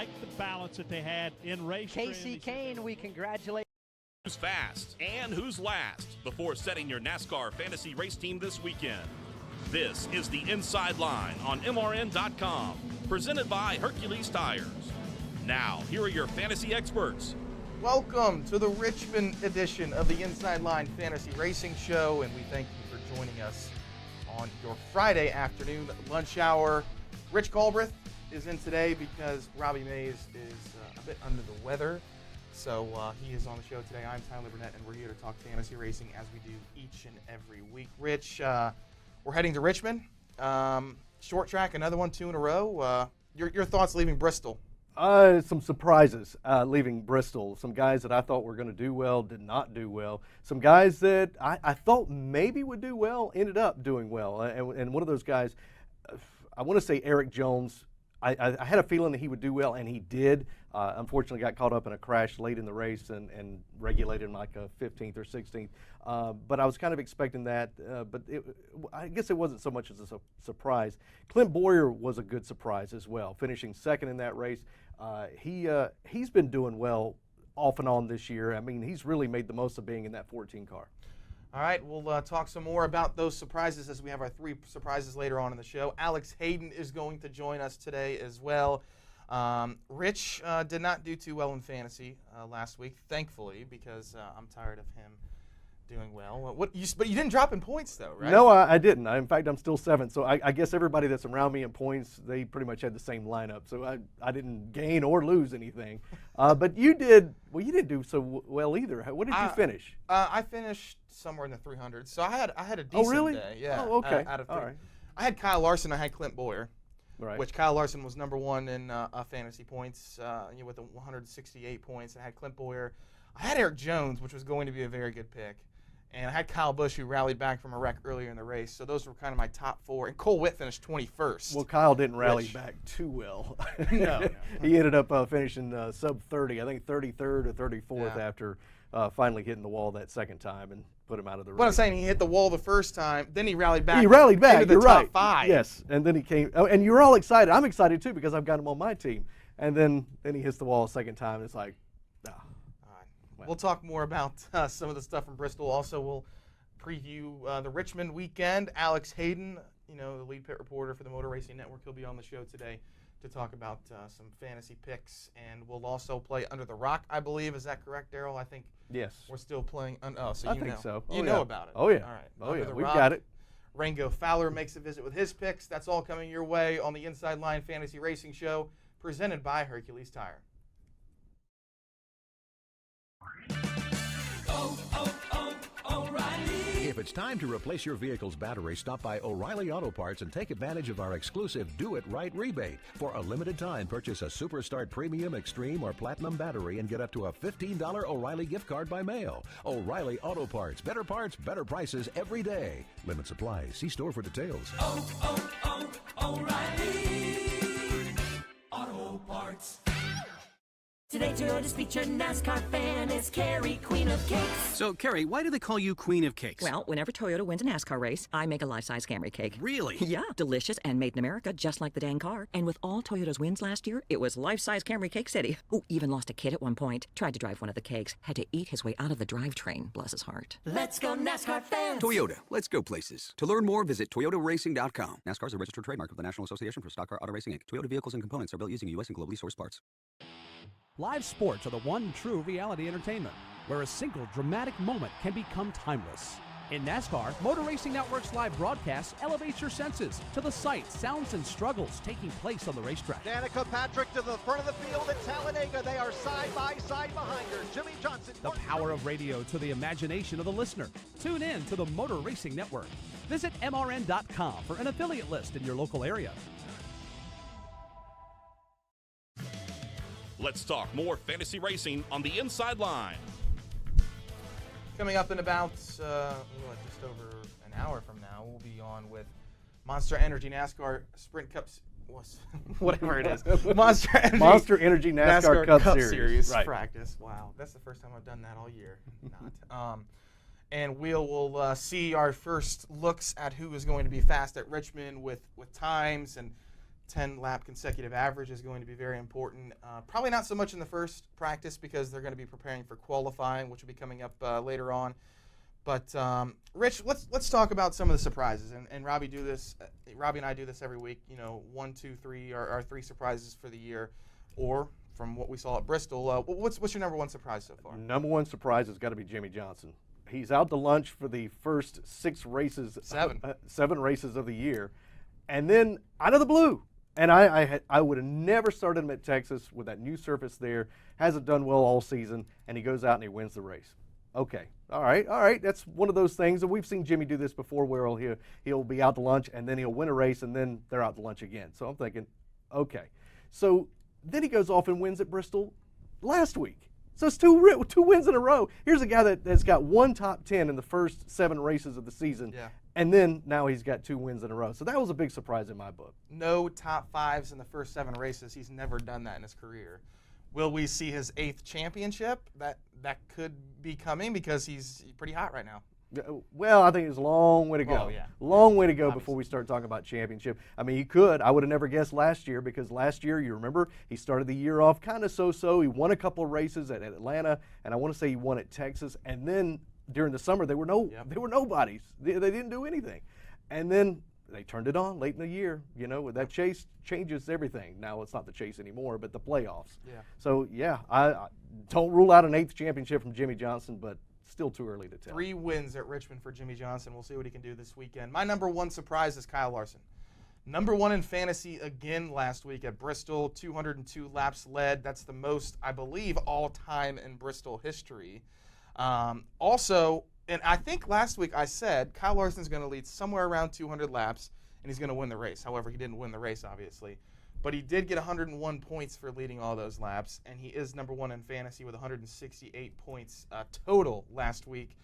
like the balance that they had in race. Casey Kane, we congratulate. Who's fast and who's last before setting your NASCAR fantasy race team this weekend. This is the Inside Line on MRN.com, presented by Hercules Tires. Now, here are your fantasy experts. Welcome to the Richmond edition of the Inside Line Fantasy Racing Show, and we thank you for joining us on your Friday afternoon lunch hour. Rich Galbraith is in today because Robbie Mays is a bit under the weather, so he is on the show today. I'm Tyler Burnett, and we're here to talk fantasy racing as we do each and every week. Rich, we're heading to Richmond. Short track, another one, 2 in a row. Your thoughts leaving Bristol? Some surprises leaving Bristol. Some guys that I thought were going to do well did not do well. Some guys that I thought maybe would do well ended up doing well. And one of those guys, I want to say Eric Jones. I had a feeling that he would do well, and he did. Unfortunately, got caught up in a crash late in the race and regulated in like a 15th or 16th. But I was kind of expecting that. But I guess it wasn't so much as a surprise. Clint Boyer was a good surprise as well, finishing second in that race. He's been doing well off and on this year. I mean, he's really made the most of being in that 14 car. All right, we'll talk some more about those surprises as we have our 3 surprises later on in the show. Alex Hayden is going to join us today as well. Rich did not do too well in fantasy last week, thankfully, because I'm tired of him doing well. But you didn't drop in points, though, right? No, I didn't. In fact, I'm still 7th. So I guess everybody that's around me in points, they pretty much had the same lineup. So I didn't gain or lose anything. But you did. Well, you didn't do so well either. What did you finish? I finished somewhere in the 300s. So I had a decent day. Yeah. Oh, okay. Out of 3. All right. I had Kyle Larson. I had Clint Boyer. Right. Which Kyle Larson was number 1 in fantasy points with 168 points. I had Clint Boyer. I had Eric Jones, which was going to be a very good pick. And I had Kyle Busch, who rallied back from a wreck earlier in the race. So those were kind of my top 4. And Cole Witt finished 21st. Well, Kyle didn't rally back too well. No. He ended up finishing sub-30, I think 33rd or 34th after finally hitting the wall that second time and put him out of the race. But I'm saying he hit the wall the first time, then he rallied back. He rallied back, into the you're top right. 5. Yes, and then he came, and you're all excited. I'm excited too because I've got him on my team. And then he hits the wall a second time, and it's like, nah. All right. Well, we'll talk more about some of the stuff from Bristol. Also, we'll preview the Richmond weekend. Alex Hayden, the lead pit reporter for the Motor Racing Network, he'll be on the show today to talk about some fantasy picks. And we'll also play Under the Rock, I believe. Is that correct, Daryl? I think yes. We're still playing. So I you think know. so. You know about it. Oh, yeah. All right. Oh, Under yeah. the We've Rock. got it. Rango Fowler makes a visit with his picks. That's all coming your way on the Inside Line Fantasy Racing Show, presented by Hercules Tire. If it's time to replace your vehicle's battery, stop by O'Reilly Auto Parts and take advantage of our exclusive Do It Right rebate. For a limited time, purchase a Superstart Premium, Extreme, or Platinum battery and get up to a $15 O'Reilly gift card by mail. O'Reilly Auto Parts. Better prices every day. Limit supply. See store for details. O'Reilly Auto Parts. Today, Toyota's featured NASCAR fan is Carrie, Queen of Cakes. So, Carrie, why do they call you Queen of Cakes? Well, whenever Toyota wins a NASCAR race, I make a life-size Camry cake. Really? Yeah, delicious and made in America, just like the dang car. And with all Toyota's wins last year, it was life-size Camry Cake City. Oh, even lost a kid at one point. Tried to drive one of the cakes. Had to eat his way out of the drivetrain. Bless his heart. Let's go NASCAR fans. Toyota, let's go places. To learn more, visit toyotaracing.com. NASCAR is a registered trademark of the National Association for Stock Car Auto Racing, Inc. Toyota vehicles and components are built using U.S. and globally sourced parts. Live sports are the one true reality entertainment, where a single dramatic moment can become timeless. In NASCAR, Motor Racing Network's live broadcasts elevates your senses to the sights, sounds, and struggles taking place on the racetrack. Danica Patrick to the front of the field at Talladega. They are side by side behind her. Jimmy Johnson. The power of radio to the imagination of the listener. Tune in to the Motor Racing Network. Visit MRN.com for an affiliate list in your local area. Let's talk more fantasy racing on the Inside Line. Coming up in about just over an hour from now, we'll be on with Monster Energy NASCAR Sprint Cup, whatever it is. Monster Energy NASCAR Cup Series. Right. Practice. Wow, that's the first time I've done that all year. Not. And we'll see our first looks at who is going to be fast at Richmond with times and 10-lap consecutive average is going to be very important. Probably not so much in the first practice because they're going to be preparing for qualifying, which will be coming up later on. But Rich, let's talk about some of the surprises. And Robbie and I do this every week. 1, 2, 3 are our 3 surprises for the year, or from what we saw at Bristol. What's your number 1 surprise so far? Number 1 surprise has got to be Jimmie Johnson. He's out to lunch for the first 6 races, 7 races of the year, and then out of the blue. And I would have never started him at Texas with that new surface there. Hasn't done well all season, and he goes out and he wins the race. Okay, all right. That's one of those things, and we've seen Jimmy do this before, where he'll be out to lunch, and then he'll win a race, and then they're out to lunch again. So I'm thinking, okay. So then he goes off and wins at Bristol last week. So it's 2 wins in a row. Here's a guy that's got 1 top 10 in the first 7 races of the season, and then now he's got 2 wins in a row. So that was a big surprise in my book. No top 5s in the first 7 races. He's never done that in his career. Will we see his 8th championship? That could be coming because he's pretty hot right now. Well, I think it's a long way to go. Oh, yeah. Long way to go before we start talking about championship. I mean, he could. I would have never guessed last year, because last year, you remember, he started the year off kind of so-so. He won a couple of races at Atlanta, and I want to say he won at Texas. And then during the summer, they were nobodies. They didn't do anything. And then they turned it on late in the year. With that chase changes everything. Now it's not the chase anymore, but the playoffs. Yeah. So, I don't rule out an 8th championship from Jimmie Johnson, but still too early to tell. 3 wins at Richmond for Jimmie Johnson. We'll see what he can do this weekend. My number 1 surprise is Kyle Larson. Number 1 in fantasy again last week at Bristol. 202 laps led. That's the most, I believe, all-time in Bristol history. Also, and I think last week I said Kyle Larson's going to lead somewhere around 200 laps, and he's going to win the race. However, he didn't win the race, obviously. But he did get 101 points for leading all those laps, and he is number 1 in fantasy with 168 points total last week.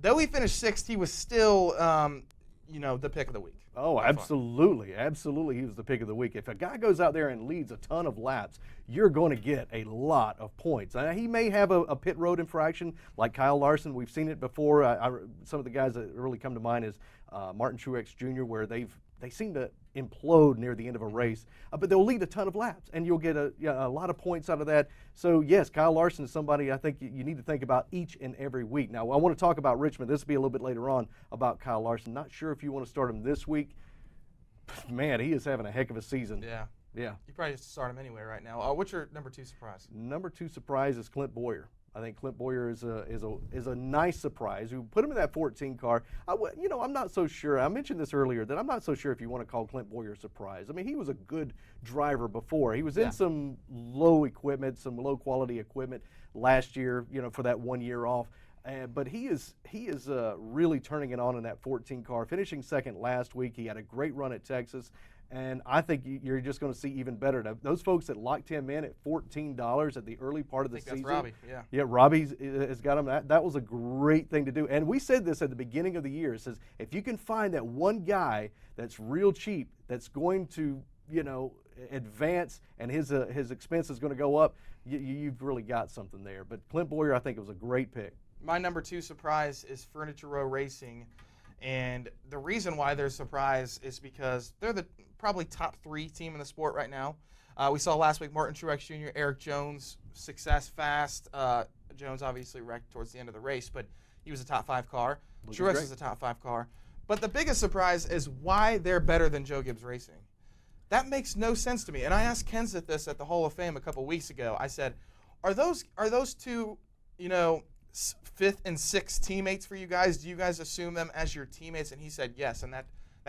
Though he finished 6th, he was still, the pick of the week. Oh, absolutely. Absolutely, he was the pick of the week. If a guy goes out there and leads a ton of laps, you're going to get a lot of points. He may have a pit road infraction like Kyle Larson. We've seen it before. Some of the guys that really come to mind is Martin Truex Jr., where they seem to implode near the end of a race, but they'll lead a ton of laps, and you'll get a lot of points out of that. So, yes, Kyle Larson is somebody I think you need to think about each and every week. Now, I want to talk about Richmond. This will be a little bit later on about Kyle Larson. Not sure if you want to start him this week. Man, he is having a heck of a season. Yeah. You probably have to start him anyway right now. What's your number 2 surprise? Number 2 surprise is Clint Bowyer. I think Clint Bowyer is a nice surprise. We put him in that 14 car. I'm not so sure. I mentioned this earlier that I'm not so sure if you want to call Clint Bowyer a surprise. I mean, he was a good driver before. He was in some low quality equipment last year. For that 1 year off. But he is really turning it on in that 14 car, finishing 2nd last week. He had a great run at Texas. And I think you're just going to see even better. Now, those folks that locked him in at $14 at the early part of the season. That's Robbie, Yeah, Robbie has got him. That was a great thing to do. And we said this at the beginning of the year. It says, if you can find that one guy that's real cheap, that's going to, advance, and his expense is going to go up, you've really got something there. But Clint Bowyer, I think, it was a great pick. My number 2 surprise is Furniture Row Racing. And the reason why they're a surprise is because they're the probably top 3 team in the sport right now. We saw last week Martin Truex Jr., Eric Jones, success fast. Jones obviously wrecked towards the end of the race, but he was a top 5 car. Truex is a top 5 car. But the biggest surprise is why they're better than Joe Gibbs Racing. That makes no sense to me. And I asked Kenseth this at the Hall of Fame a couple weeks ago. I said, are those 2, 5th and 6th teammates for you guys? Do you guys assume them as your teammates? And he said yes, and that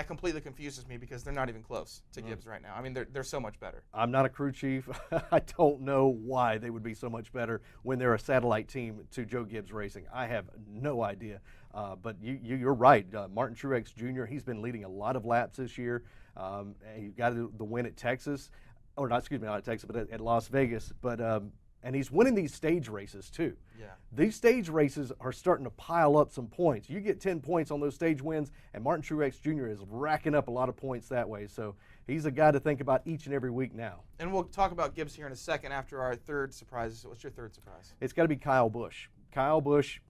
completely confuses me because they're not even close to Gibbs right now. I mean, they're so much better. I'm not a crew chief. I don't know why they would be so much better when they're a satellite team to Joe Gibbs Racing. I have no idea. But you're right. Martin Truex Jr., he's been leading a lot of laps this year. He got the win at Texas. Not at Texas, but at Las Vegas. But and he's winning these stage races too. Yeah. These stage races are starting to pile up some points. You get 10 points on those stage wins, and Martin Truex Jr. is racking up a lot of points that way. So he's a guy to think about each and every week now. And we'll talk about Gibbs here in a second after our 3rd surprise. What's your 3rd surprise? It's got to be Kyle Busch. Kyle Busch,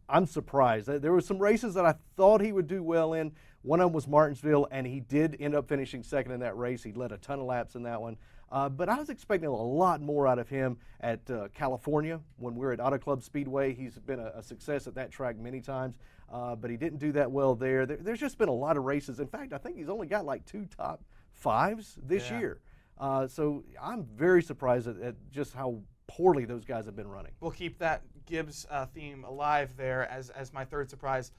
I'm surprised. There were some races that I thought he would do well in One of them was Martinsville, and he did end up finishing second in that race. He led a ton of laps in that one. But I was expecting a lot more out of him at California when we were at Auto Club Speedway. He's been a success at that track many times, but he didn't do that well there. There's just been a lot of races. In fact, I think he's only got like 2 top 5s this year. So I'm very surprised at just how poorly those guys have been running. We'll keep that Gibbs theme alive there as my third surprise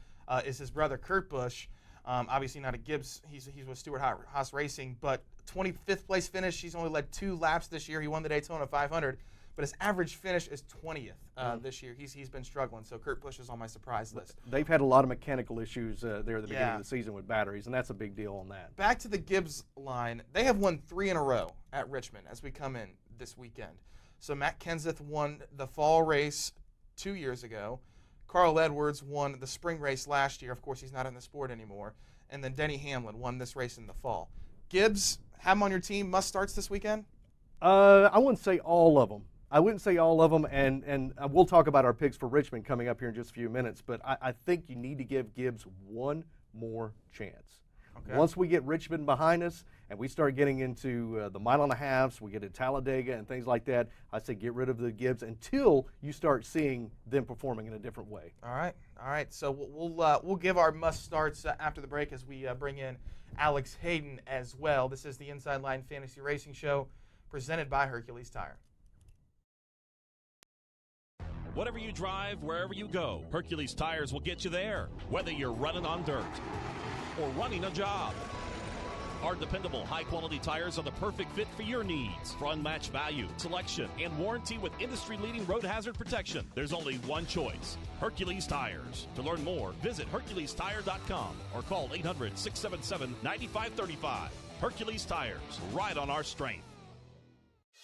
is his brother Kurt Busch. Obviously not a Gibbs, he's with Stewart-Haas Racing, but 25th place finish. He's only led 2 laps this year. He won the Daytona 500, but his average finish is 20th this year. He's been struggling, so Kurt Busch is on my surprise list. They've had a lot of mechanical issues there at the beginning of the season with batteries, and that's a big deal on that. Back to the Gibbs line, they have won 3 in a row at Richmond as we come in this weekend. So Matt Kenseth won the fall race 2 years ago. Carl Edwards won the spring race last year. Of course, he's not in the sport anymore. And then Denny Hamlin won this race in the fall. Gibbs, have him on your team, must starts this weekend? I wouldn't say all of them. And we'll talk about our picks for Richmond coming up here in just a few minutes, but I think you need to give Gibbs one more chance. Okay. Once we get Richmond behind us and we start getting into the mile and a halves, we get to Talladega and things like that, I say get rid of the Gibbs until you start seeing them performing in a different way. All right. So we'll give our must starts after the break as we bring in Alex Hayden as well. This is the Inside Line Fantasy Racing Show presented by Hercules Tire. Whatever you drive, wherever you go, Hercules Tires will get you there, whether you're running on dirt or running a job. Our dependable, high-quality tires are the perfect fit for your needs. For unmatched value, selection, and warranty with industry-leading road hazard protection, there's only one choice, Hercules Tires. To learn more, visit HerculesTire.com or call 800-677-9535. Hercules Tires, ride on our strength.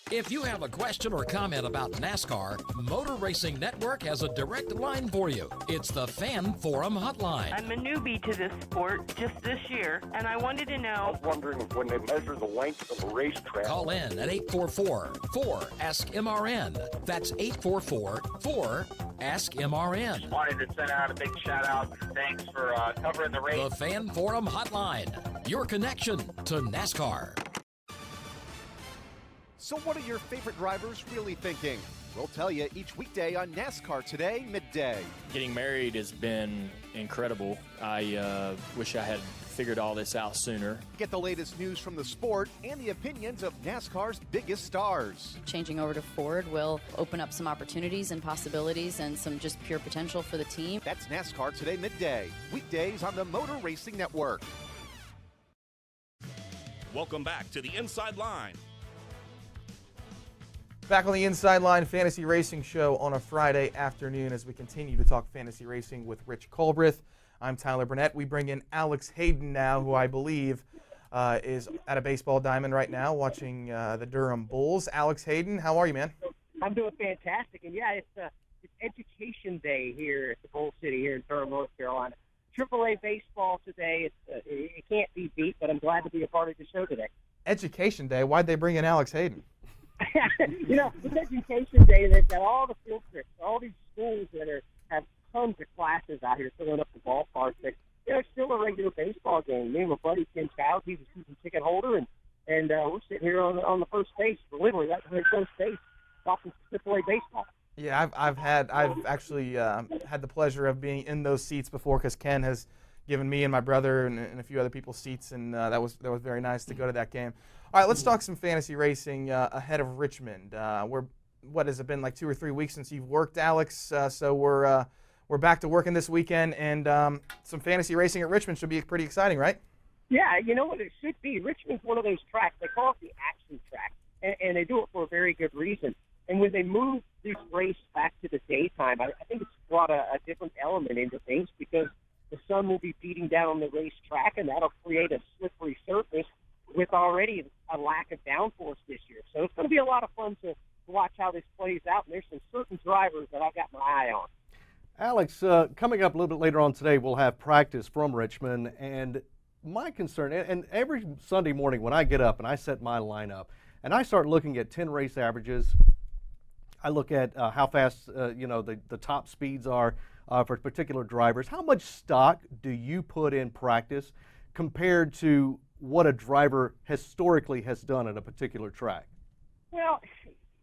If you have a question or comment about NASCAR, Motor Racing Network has a direct line for you. It's the Fan Forum Hotline. I'm a newbie to this sport just this year, and I wanted to know. I was wondering when they measure the length of a racetrack. Call in at 844-4-ASK-MRN. That's 844-4-ASK-MRN. Just wanted to send out a big shout out and thanks for covering the race. The Fan Forum Hotline, your connection to NASCAR. So what are your favorite drivers really thinking? We'll tell you each weekday on NASCAR Today, midday. Getting married has been incredible. I wish I had figured all this out sooner. Get the latest news from the sport and the opinions of NASCAR's biggest stars. Changing over to Ford will open up some opportunities and possibilities and some just pure potential for the team. That's NASCAR Today, midday. Weekdays on the Motor Racing Network. Welcome back to the Inside Line. Back on the Inside Line Fantasy Racing Show on a Friday afternoon as we continue to talk fantasy racing with Rich Colbreth. I'm Tyler Burnett. We bring in Alex Hayden now, who I believe is at a baseball diamond right now watching the Durham Bulls. Alex Hayden, how are you, man? I'm doing fantastic. And, yeah, it's Education Day here at the Bull City here in Durham, North Carolina. AAA baseball today, it can't be beat, but I'm glad to be a part of the show today. Education Day? Why'd they bring in Alex Hayden? You know, it's Education Day. They've got all the field trips, all these schools that have tons of classes out here filling up the ballpark. But it's still a regular baseball game. Me and my buddy Ken Childs, he's a season ticket holder, and we're sitting here on the first base, literally right behind first base, watching AAA baseball. Yeah, I've actually had the pleasure of being in those seats before because Ken has given me and my brother and a few other people seats, and that was very nice to go to that game. All right, let's talk some fantasy racing ahead of Richmond. What has it been, like 2 or 3 weeks since you've worked, Alex? So we're back to working this weekend, and some fantasy racing at Richmond should be pretty exciting, right? Yeah, you know what it should be. Richmond's one of those tracks. They call it the action track, and they do it for a very good reason. And when they move this race back to the daytime, I think it's brought a different element into things because the sun will be beating down on the racetrack, and that'll create a slippery surface with already a lack of downforce this year. So it's going to be a lot of fun to watch how this plays out, and there's some certain drivers that I've got my eye on. Alex, coming up a little bit later on today, we'll have practice from Richmond, and my concern, and every Sunday morning when I get up and I set my lineup, and I start looking at 10 race averages, I look at how fast the top speeds are for particular drivers. How much stock do you put in practice compared to what a driver historically has done at a particular track? Well,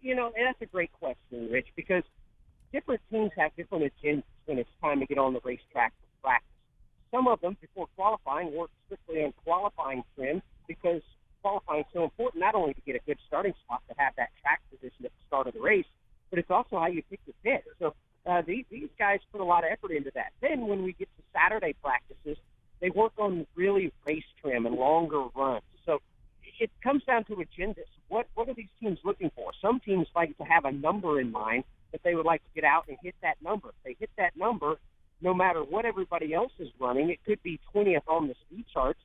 and that's a great question, Rich, because different teams have different agendas when it's time to get on the racetrack for practice. Some of them, before qualifying, work strictly on qualifying trim because qualifying is so important, not only to get a good starting spot, to have that track position at the start of the race, but it's also how you pick your pit. So these guys put a lot of effort into that. Then when we get to Saturday practices, they work on really race trim and longer runs. So it comes down to agendas. What are these teams looking for? Some teams like to have a number in mind that they would like to get out and hit that number. If they hit that number, no matter what everybody else is running, it could be 20th on the speed charts,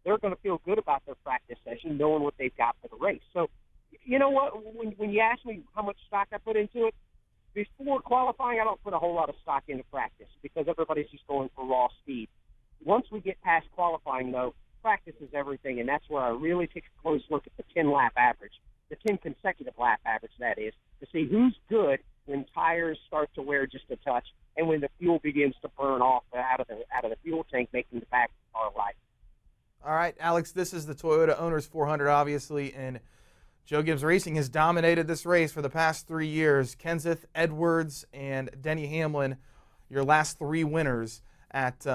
they're going to feel good about their practice session, knowing what they've got for the race. So, you know what, when you ask me how much stock I put into it, before qualifying, I don't put a whole lot of stock into practice because everybody's just going for raw speed. Once we get past qualifying, though, practice is everything, and that's where I really take a close look at the 10-lap average, the 10 consecutive lap average, that is, to see who's good when tires start to wear just a touch and when the fuel begins to burn off out of the fuel tank, making the back of the car light. All right, Alex, this is the Toyota Owners 400, obviously, and Joe Gibbs Racing has dominated this race for the past 3 years. Kenseth, Edwards, and Denny Hamlin, your last three winners at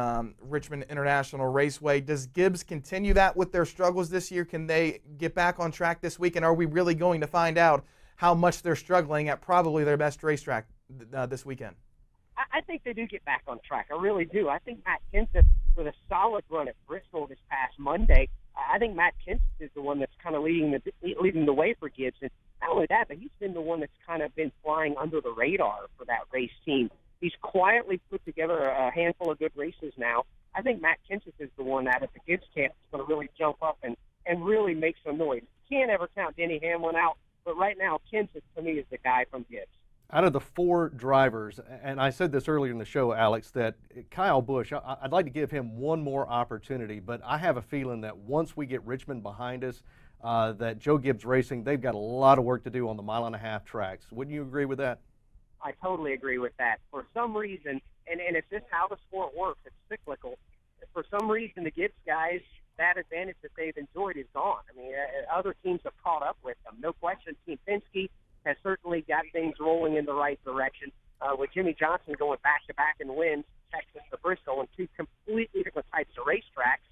Richmond International Raceway. Does Gibbs continue that with their struggles this year? Can they get back on track this week? And are we really going to find out how much they're struggling at probably their best racetrack this weekend? I think they do get back on track. I really do. I think Matt Kenseth, with a solid run at Bristol this past Monday, I think Matt Kenseth is the one that's kind of leading the way for Gibbs. And not only that, but he's been the one that's kind of been flying under the radar for that race team. He's quietly put together a handful of good races now. I think Matt Kenseth is the one out at the Gibbs camp that's going to really jump up and really make some noise. You can't ever count Denny Hamlin out, but right now Kenseth, to me, is the guy from Gibbs. Out of the four drivers, and I said this earlier in the show, Alex, that Kyle Busch, I'd like to give him one more opportunity, but I have a feeling that once we get Richmond behind us, that Joe Gibbs Racing, they've got a lot of work to do on the 1.5 mile tracks. Wouldn't you agree with that? I totally agree with that. For some reason, and it's just how the sport works, it's cyclical. For some reason, the Gibbs guys, that advantage that they've enjoyed is gone. I mean, other teams have caught up with them. No question, Team Penske has certainly got things rolling in the right direction. With Jimmy Johnson going back-to-back in wins, Texas to Bristol, and two completely different types of racetracks,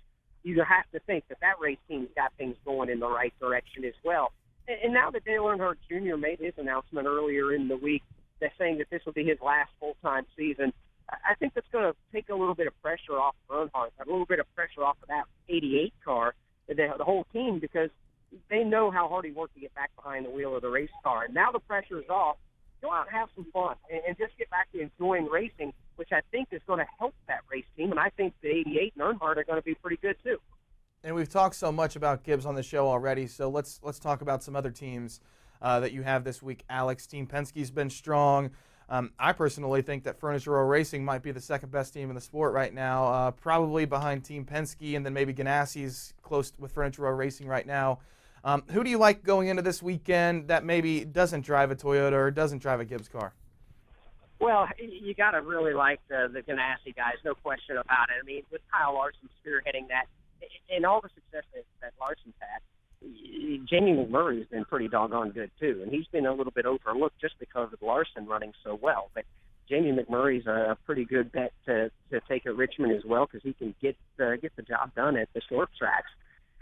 you have to think that race team's got things going in the right direction as well. And now that Dale Earnhardt Jr. made his announcement earlier in the week, they're saying that this will be his last full-time season, I think that's going to take a little bit of pressure off of Earnhardt, a little bit of pressure off of that 88 car, the whole team, because they know how hard he worked to get back behind the wheel of the race car. And now the pressure is off. Go out and have some fun and just get back to enjoying racing, which I think is going to help that race team. And I think the 88 and Earnhardt are going to be pretty good too. And we've talked so much about Gibbs on the show already, so let's talk about some other teams that you have this week, Alex. Team Penske's been strong. I personally think that Furniture Row Racing might be the second best team in the sport right now, probably behind Team Penske, and then maybe Ganassi's close with Furniture Row Racing right now. Who do you like going into this weekend that maybe doesn't drive a Toyota or doesn't drive a Gibbs car? Well, you got to really like the Ganassi guys, no question about it. I mean, with Kyle Larson spearheading that, and all the success that Larson's had, Jamie McMurray's been pretty doggone good too, and he's been a little bit overlooked just because of Larson running so well. But Jamie McMurray's a pretty good bet to take at Richmond as well, because he can get the job done at the short tracks.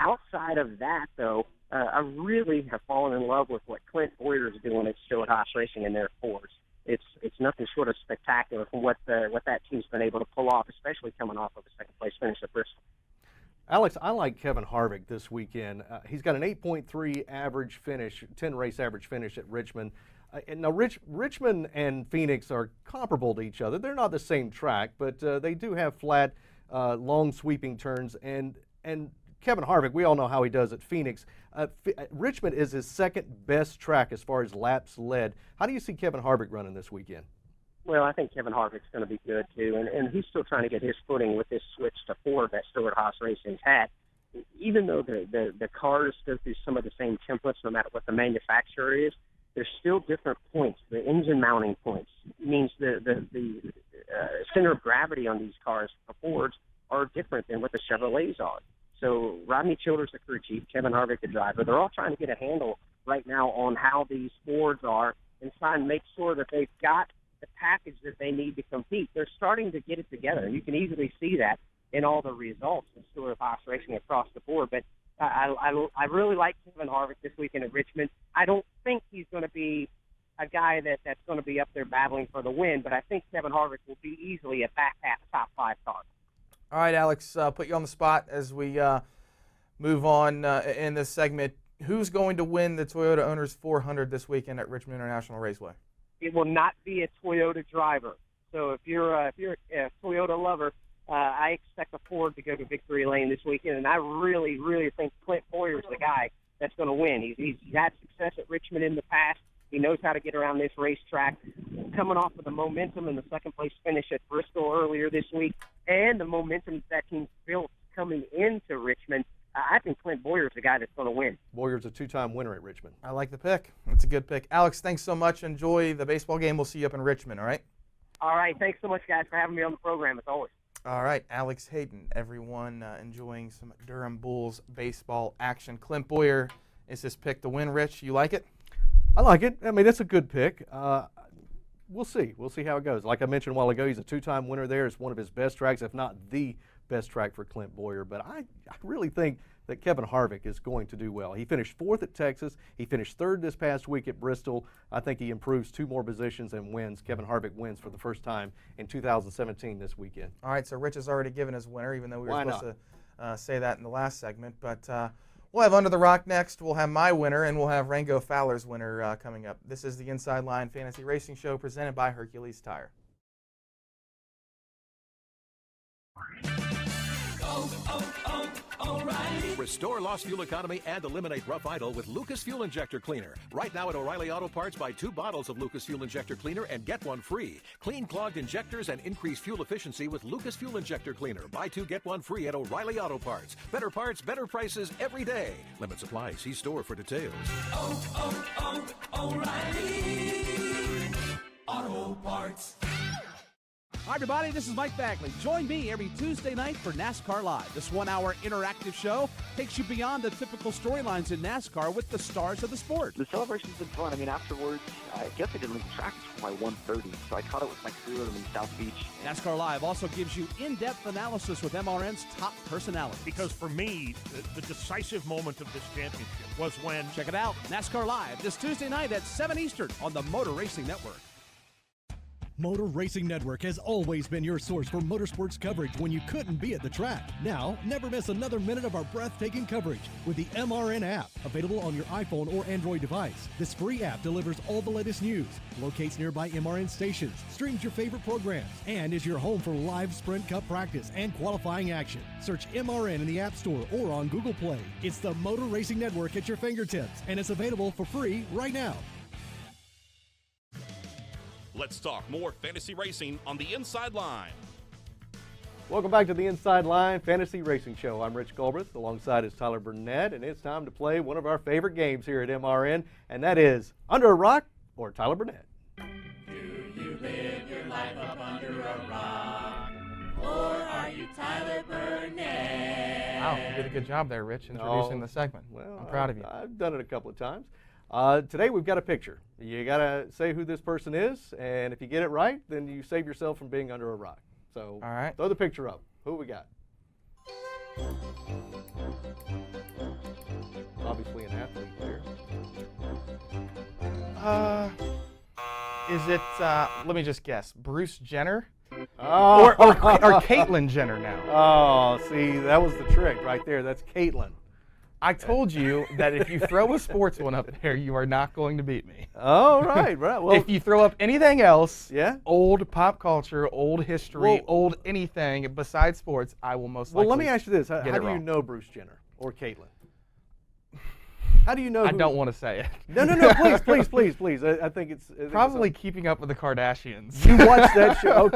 Outside of that, though, I really have fallen in love with what Clint Boyer is doing at Stewart Haas Racing in their Fords. It's nothing short of spectacular from what that team's been able to pull off, especially coming off of a second-place finish at Bristol. Alex, I like Kevin Harvick this weekend. He's got an 8.3 average finish, 10-race average finish at Richmond. Now, Richmond and Phoenix are comparable to each other. They're not the same track, but they do have flat, long sweeping turns. And Kevin Harvick, we all know how he does at Phoenix. Richmond is his second best track as far as laps led. How do you see Kevin Harvick running this weekend? Well, I think Kevin Harvick's going to be good, too, and he's still trying to get his footing with this switch to Ford that Stewart Haas Racing's had. Even though the cars go through some of the same templates, no matter what the manufacturer is, there's still different points. The engine mounting points means the center of gravity on these cars, the Fords, are different than what the Chevrolets are. So Rodney Childers, the crew chief, Kevin Harvick, the driver, they're all trying to get a handle right now on how these Fords are and trying to make sure that they've got the package that they need to compete. They're starting to get it together, and you can easily see that in all the results in Stewart-Haas Racing across the board. But I really like Kevin Harvick this weekend at Richmond. I don't think he's going to be a guy that's going to be up there battling for the win, but I think Kevin Harvick will be easily a back half top 5 car. All right, Alex, put you on the spot as we move on in this segment. Who's going to win the Toyota Owners 400 this weekend at Richmond International Raceway? It will not be a Toyota driver. So if you're a Toyota lover, I expect a Ford to go to victory lane this weekend, and I really, really think Clint Boyer is the guy that's going to win. He's had success at Richmond in the past. He knows how to get around this racetrack. Coming off of the momentum in the second-place finish at Bristol earlier this week and the momentum that team's built coming into Richmond, I think Clint Boyer's the guy that's going to win. Boyer's a 2-time winner at Richmond. I like the pick. That's a good pick. Alex, thanks so much. Enjoy the baseball game. We'll see you up in Richmond, all right? All right. Thanks so much, guys, for having me on the program, as always. All right. Alex Hayden, everyone enjoying some Durham Bulls baseball action. Clint Boyer is his pick to win. Rich, you like it? I like it. I mean, that's a good pick. We'll see. We'll see how it goes. Like I mentioned a while ago, he's a 2-time winner there. It's one of his best tracks, if not the best track for Clint Boyer. But I really think that Kevin Harvick is going to do well. He finished 4th at Texas. He finished 3rd this past week at Bristol. I think he improves 2 more positions and wins. Kevin Harvick wins for the first time in 2017 this weekend. All right, so Rich has already given his winner, even though we were supposed to say that in the last segment. But we'll have Under the Rock next. We'll have my winner, and we'll have Rango Fowler's winner coming up. This is the Inside Line Fantasy Racing Show presented by Hercules Tire. O'Reilly. Restore lost fuel economy and eliminate rough idle with Lucas Fuel Injector Cleaner. Right now at O'Reilly Auto Parts, buy 2 bottles of Lucas Fuel Injector Cleaner and get 1 free. Clean clogged injectors and increase fuel efficiency with Lucas Fuel Injector Cleaner. Buy 2, get 1 free at O'Reilly Auto Parts. Better parts, better prices every day. Limit supply. See store for details. O'Reilly Auto Parts. Hi, everybody. This is Mike Bagley. Join me every Tuesday night for NASCAR Live. This 1-hour interactive show takes you beyond the typical storylines in NASCAR with the stars of the sport. The celebration's been fun. I mean, afterwards, I guess I didn't leave the track until by 1:30, so I caught it with my crew in South Beach. NASCAR Live also gives you in-depth analysis with MRN's top personalities. Because for me, the decisive moment of this championship was when... Check it out. NASCAR Live this Tuesday night at 7 Eastern on the Motor Racing Network. Motor Racing Network has always been your source for motorsports coverage when you couldn't be at the track. Now, never miss another minute of our breathtaking coverage with the MRN app, available on your iPhone or Android device. This free app delivers all the latest news, locates nearby MRN stations, streams your favorite programs, and is your home for live Sprint Cup practice and qualifying action. Search MRN in the App Store or on Google Play. It's the Motor Racing Network at your fingertips, and it's available for free right now. Let's talk more fantasy racing on the Inside Line. Welcome back to the Inside Line Fantasy Racing Show. I'm Rich Galbraith. Alongside is Tyler Burnett, and it's time to play one of our favorite games here at MRN, and that is Under a Rock or Tyler Burnett. Do you live your life up under a rock, or are you Tyler Burnett? Wow, you did a good job there, Rich, introducing the segment. Well, I'm proud of you. I've done it a couple of times. Today we've got a picture. You got to say who this person is, and if you get it right, then you save yourself from being under a rock. So all right, throw the picture up. Who we got? Obviously an athlete there. Is it, let me just guess, Bruce Jenner? Oh. Or Caitlyn Jenner now. Oh, see, that was the trick right there. That's Caitlyn. I told you that if you throw a sports one up there, you are not going to beat me. Oh, right. Well, if you throw up anything else, yeah, old pop culture, old history, old anything besides sports, I will most likely. Well, let me ask you this: How do you know Bruce Jenner or Caitlyn? How do you know? I don't want to say it. No, please. I think it's probably Keeping Up with the Kardashians. You watch that show.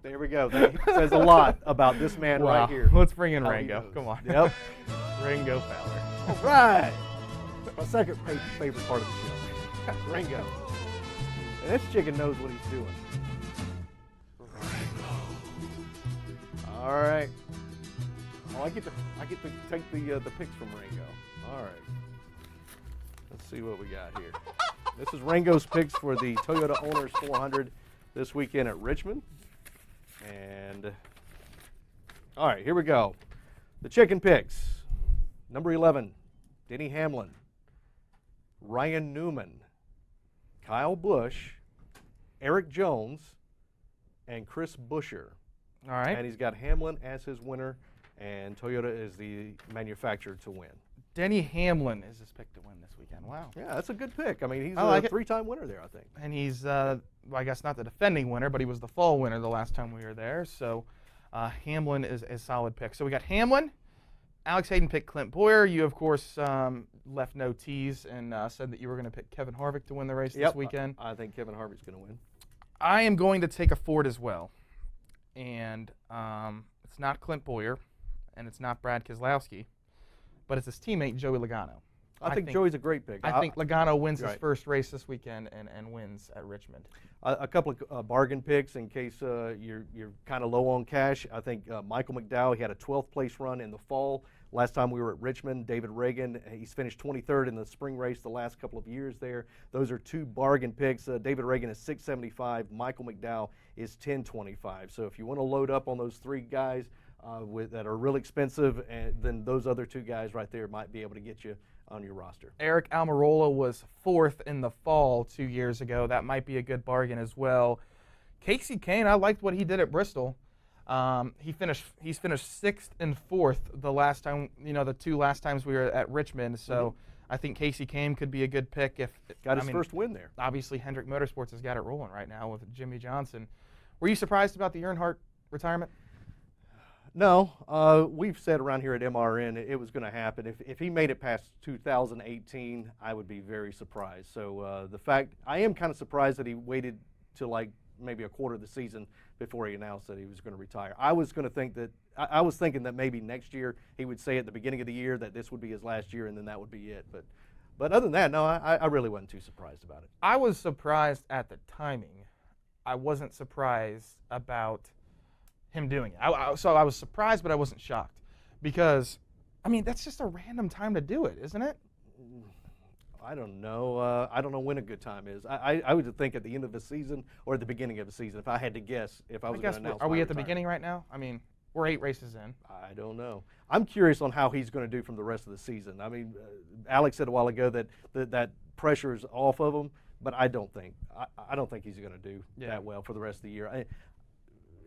There we go. That says a lot about this man right here. Let's bring in Rango. Come on. Yep. Rango Fowler. All right. My second favorite part of the show. Rango. And this chicken knows what he's doing. All right. Oh, I get to take the picks from Rango. All right. Let's see what we got here. This is Rango's picks for the Toyota Owners 400 this weekend at Richmond. And all right, here we go. The chicken picks. Number 11, Denny Hamlin, Ryan Newman, Kyle Busch, Eric Jones, and Chris Buescher. All right. And he's got Hamlin as his winner, and Toyota is the manufacturer to win. Denny Hamlin is his pick to win this weekend. Wow. Yeah, that's a good pick. I mean, he's a three-time winner there, I think. And he's, well, I guess not the defending winner, but he was the fall winner the last time we were there. So Hamlin is a solid pick. So we got Hamlin. Alex Hayden picked Clint Boyer. You, of course, left no tease and said that you were going to pick Kevin Harvick to win the race this weekend. I think Kevin Harvick's going to win. I am going to take a Ford as well. And it's not Clint Boyer, and it's not Brad Keselowski, but it's his teammate, Joey Logano. I think Joey's a great pick. I think Logano wins his first race this weekend and wins at Richmond. A couple of bargain picks in case you're kind of low on cash. I think Michael McDowell, he had a 12th place run in the fall. Last time we were at Richmond, David Reagan, he's finished 23rd in the spring race the last couple of years there. Those are two bargain picks. David Reagan is $675. Michael McDowell is $1025. So if you want to load up on those three guys that are real expensive, then those other two guys right there might be able to get you on your roster. Eric Almirola was 4th in the fall 2 years ago. That might be a good bargain as well. Casey Kane, I liked what he did at Bristol. He's finished 6th and 4th the last time, the two last times we were at Richmond. So I think Casey Kane could be a good pick. Got his first win there. Obviously, Hendrick Motorsports has got it rolling right now with Jimmy Johnson. Were you surprised about the Earnhardt retirement? No, we've said around here at MRN it was going to happen. If he made it past 2018, I would be very surprised. So I am kind of surprised that he waited till like maybe a quarter of the season before he announced that he was going to retire. I was thinking that maybe next year he would say at the beginning of the year that this would be his last year and then that would be it. But other than that, no, I really wasn't too surprised about it. I was surprised at the timing. I wasn't surprised about him doing it. So I was surprised, but I wasn't shocked because, that's just a random time to do it, isn't it? I don't know. I don't know when a good time is. I would think at the end of the season or at the beginning of the season if I had to guess if I was going to announce Are we at the beginning right now? We're 8 races in. I don't know. I'm curious on how he's going to do from the rest of the season. Alex said a while ago that pressure is off of him, but I don't think he's going to do that well for the rest of the year.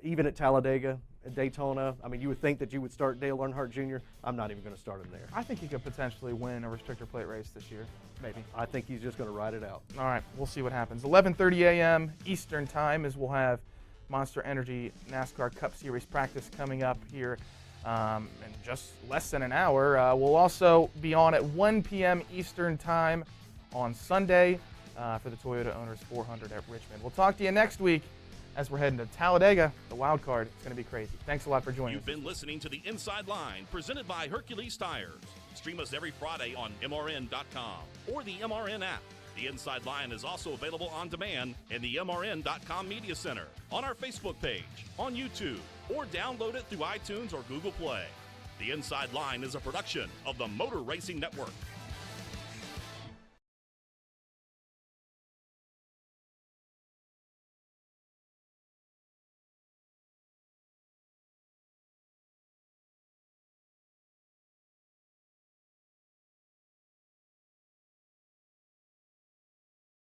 Even at Talladega, at Daytona, you would think that you would start Dale Earnhardt Jr. I'm not even going to start him there. I think he could potentially win a restrictor plate race this year, maybe. I think he's just going to ride it out. All right, we'll see what happens. 11:30 a.m. Eastern Time as we'll have Monster Energy NASCAR Cup Series practice coming up here in just less than an hour. We'll also be on at 1 p.m. Eastern Time on Sunday for the Toyota Owners 400 at Richmond. We'll talk to you next week as we're heading to Talladega, the wild card. It's going to be crazy. Thanks a lot for joining us. You've been listening to The Inside Line, presented by Hercules Tires. Stream us every Friday on MRN.com or the MRN app. The Inside Line is also available on demand in the MRN.com Media Center, on our Facebook page, on YouTube, or download it through iTunes or Google Play. The Inside Line is a production of the Motor Racing Network.